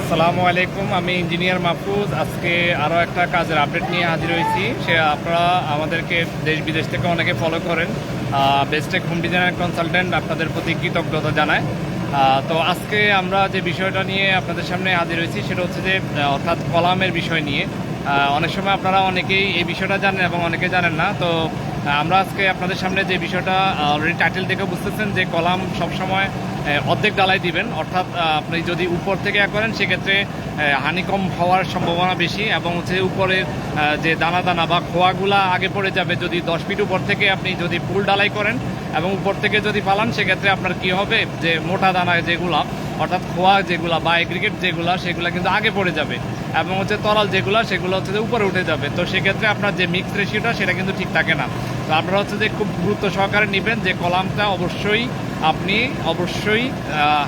আসসালামু আলাইকুম, আমি ইঞ্জিনিয়ার মাহফুজ। আজকে আরও একটা কাজের আপডেট নিয়ে হাজির হয়েছি। আপনারা আমাদেরকে দেশ বিদেশ থেকে অনেকে ফলো করেন। বেস্টেক হোম ডিজাইনার কনসালটেন্ট আপনাদের প্রতি কৃতজ্ঞতা জানায়। তো আজকে আমরা যে বিষয়টা নিয়ে আপনাদের সামনে হাজির হয়েছি সেটা হচ্ছে যে অর্থাৎ কলামের বিষয় নিয়ে। অনেক সময় আপনারা অনেকেই এই বিষয়টা জানেন এবং অনেকে জানেন না। তো আমরা আজকে আপনাদের সামনে যে বিষয়টা অলরেডি টাইটেল দেখে বুঝতেছেন যে কলাম সবসময় অর্ধেক ডালাই দিবেন, অর্থাৎ আপনি যদি উপর থেকে করেন সেক্ষেত্রে হানিকম হওয়ার সম্ভাবনা বেশি এবং হচ্ছে উপরের যে দানা দানা বা খোয়াগুলা আগে পড়ে যাবে। যদি 10 ফিট উপর থেকে আপনি যদি ফুল ডালাই করেন এবং উপর থেকে যদি পালান সেক্ষেত্রে আপনার কি হবে, যে মোটা দানা যেগুলা অর্থাৎ খোয়া যেগুলা বা এগ্রিগেট যেগুলা সেগুলো কিন্তু আগে পড়ে যাবে এবং হচ্ছে তরল যেগুলো সেগুলো হচ্ছে যে উপরে উঠে যাবে। তো সেক্ষেত্রে আপনার যে মিক্স রেশিওটা সেটা কিন্তু ঠিক থাকে না। তো আপনারা হচ্ছে যে খুব গুরুত্ব সহকারে নেবেন যে কলামটা আপনি অবশ্যই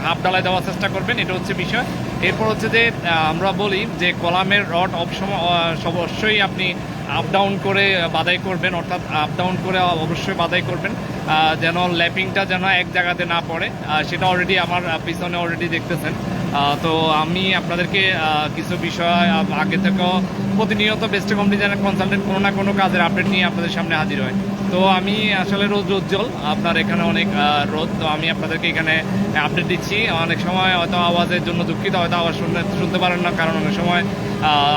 হাফ ডালাই দেওয়ার চেষ্টা করবেন, এটা হচ্ছে বিষয়। এরপর হচ্ছে যে আমরা বলি যে কলামের রড অবশ্যই আপনি আপ ডাউন করে বাদাই করবেন, অর্থাৎ আপ ডাউন করে অবশ্যই বাদাই করবেন যেন ল্যাপিংটা যেন এক জায়গাতে না পড়ে। সেটা অলরেডি আমার পিছনে অলরেডি দেখতেছেন। তো আমি আপনাদেরকে কিছু বিষয় আগে থেকেও প্রতিনিয়ত বেস্টেক হোম ডিজাইনার কনসালটেন্ট কোনো না কোনো কাজের আপডেট নিয়ে আপনাদের সামনে হাজির হয়। তো আমি আসলে রোদ উজ্জ্বল, আপনার এখানে অনেক রোদ, তো আমি আপনাদেরকে এখানে আপডেট দিচ্ছি। অনেক সময় হয়তো আওয়াজের জন্য দুঃখিত, হয়তো আওয়াজ শুনতে পারেন না, কারণ অনেক সময়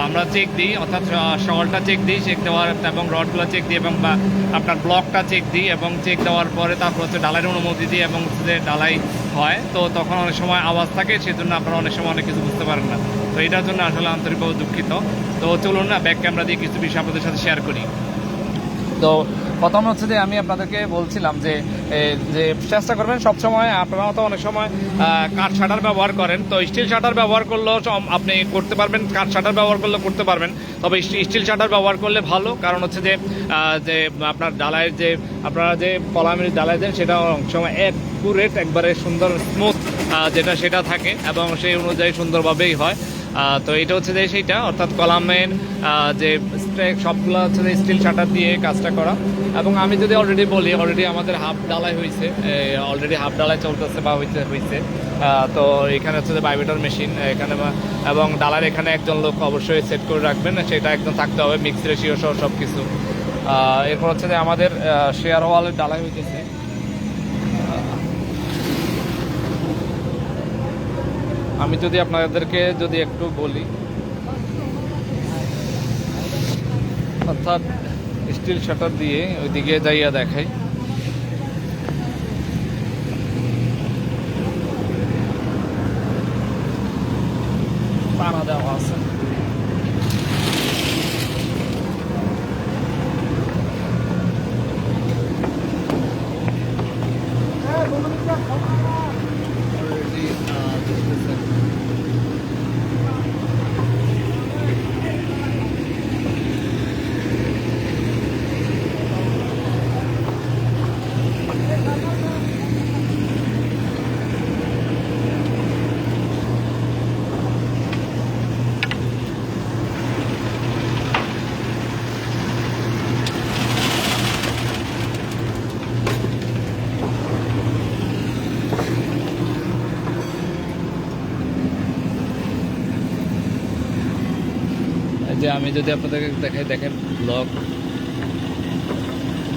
আমরা চেক দিই, অর্থাৎ শহরটা চেক দেওয়ার এবং রডগুলো চেক দিই এবং বা আপনার ব্লকটা চেক দিই এবং চেক দেওয়ার পরে তারপর হচ্ছে ডালাইয়ের অনুমতি দিই এবং যে ডালাই হয়। তো তখন অনেক সময় আওয়াজ থাকে, সেজন্য আপনারা অনেক সময় অনেক কিছু বুঝতে পারেন না। তো এটার জন্য আসলে আন্তরিকভাবে দুঃখিত। তো চলুন না ব্যাক ক্যামেরা দিয়ে কিছু বিষয় আপনাদের সাথে শেয়ার করি। তো প্রথম হচ্ছে যে আমি আপনাদেরকে বলছিলাম যে চেষ্টা করবেন সবসময়, আপনারা তো অনেক সময় কাঠ শাটার ব্যবহার করেন, তো স্টিল শাটার ব্যবহার করলেও আপনি করতে পারবেন, কাঠ শাটার ব্যবহার করলে করতে পারবেন, তবে স্টিল শাটার ব্যবহার করলে ভালো। কারণ হচ্ছে যে আপনার ডালাইয়ের যে আপনারা যে কলামের ডালাই দেন সেটা অনেক সময় অ্যাকুরেট একবারে সুন্দর স্মুথ সেটা থাকে এবং সেই অনুযায়ী সুন্দরভাবেই হয়। তো এটা হচ্ছে যে সেইটা, অর্থাৎ কলামের যে সবগুলো হচ্ছে যে স্টিল শাটার দিয়ে কাজটা করা। এবং আমি যদি অলরেডি আমাদের হাফ ডালাই হয়েছে, অলরেডি হাফ ডালাই চলতেছে বা হয়েছে। তো এখানে হচ্ছে যে ভাইব্রেটর মেশিন এখানে এবং ডালার এখানে একজন লোক অবশ্যই সেট করে রাখবেন, সেটা একদম থাকতে হবে, মিক্স রেশিও সহ সব কিছু। এরপর হচ্ছে যে আমাদের শেয়ার ওয়ালের ডালাই হইতেছে। আমি যদি আপনাদেরকে একটু বলি, অর্থাৎ স্টিল শাটার দিয়ে ওইদিকে যাইয়া দেখাই। পানা দেওয়া আছে, যে আমি যদি আপনাদেরকে দেখাই, দেখেন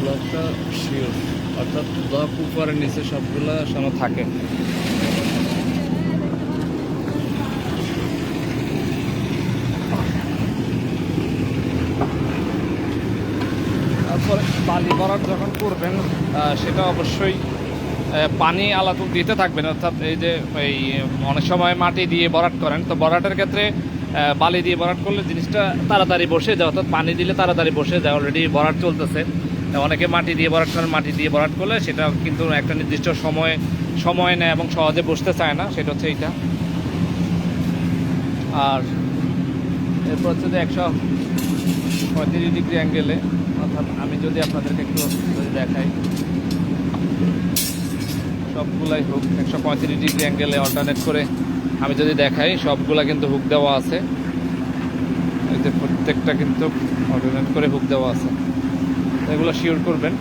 ব্লকটা শিওর, অর্থাৎ ব্লক উপরের নিচে সবগুলো সময় থাকে। তারপরে বালি ভরাট যখন করবেন সেটা অবশ্যই পানি আলাদা দিতে থাকবেন, অর্থাৎ এই অনেক সময় মাটি দিয়ে ভরাট করেন, তো ভরাটের ক্ষেত্রে বালি দিয়ে ভরাট করলে জিনিসটা তাড়াতাড়ি বসে যায়, অর্থাৎ পানি দিলে তাড়াতাড়ি বসে যায়। অলরেডি ভরাট চলতেছে, অনেকে মাটি দিয়ে ভরাট করেন, মাটি দিয়ে ভরাট করলে সেটা কিন্তু একটা নির্দিষ্ট সময় নেয় এবং সহজে বসতে চায় না, সেটা হচ্ছে এইটা। আর এরপর হচ্ছে যে 135 ডিগ্রি অ্যাঙ্গেলে, অর্থাৎ আমি যদি আপনাদেরকে একটু দেখাই, সবগুলাই হুক 135 ডিগ্রি অ্যাঙ্গেলে অল্টারনেট করে আমি যদি দেখাই, সবগুলা কিন্তু হুক দেওয়া আছে। এই যে প্রত্যেকটা কিন্তু অল্টারনেট করে হুক দেওয়া আছে, এগুলো শিওর করবেন।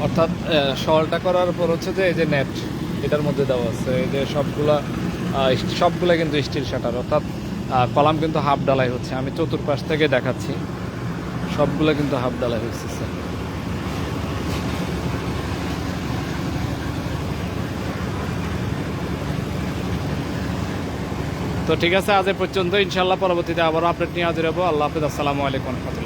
অর্থাৎ শলটা করার পর হচ্ছে যে এই যে নেট এটার মধ্যে দেওয়া আছে, এই যে সবগুলা কিন্তু স্টিল শাটার, অর্থাৎ কলাম কিন্তু হাফ ডালাই হচ্ছে। আমি চতুর্পাশ থেকে দেখাচ্ছি, সবগুলা কিন্তু হাফ ডালাই হচ্ছে। তো ঠিক আছে, আজ এ পর্যন্ত। ইনশাল্লাহ পরবর্তীতে আবারও আপডেট নিয়ে হাজির হবো। আল্লাহ হাফিজ, আসসালামু আলাইকুম।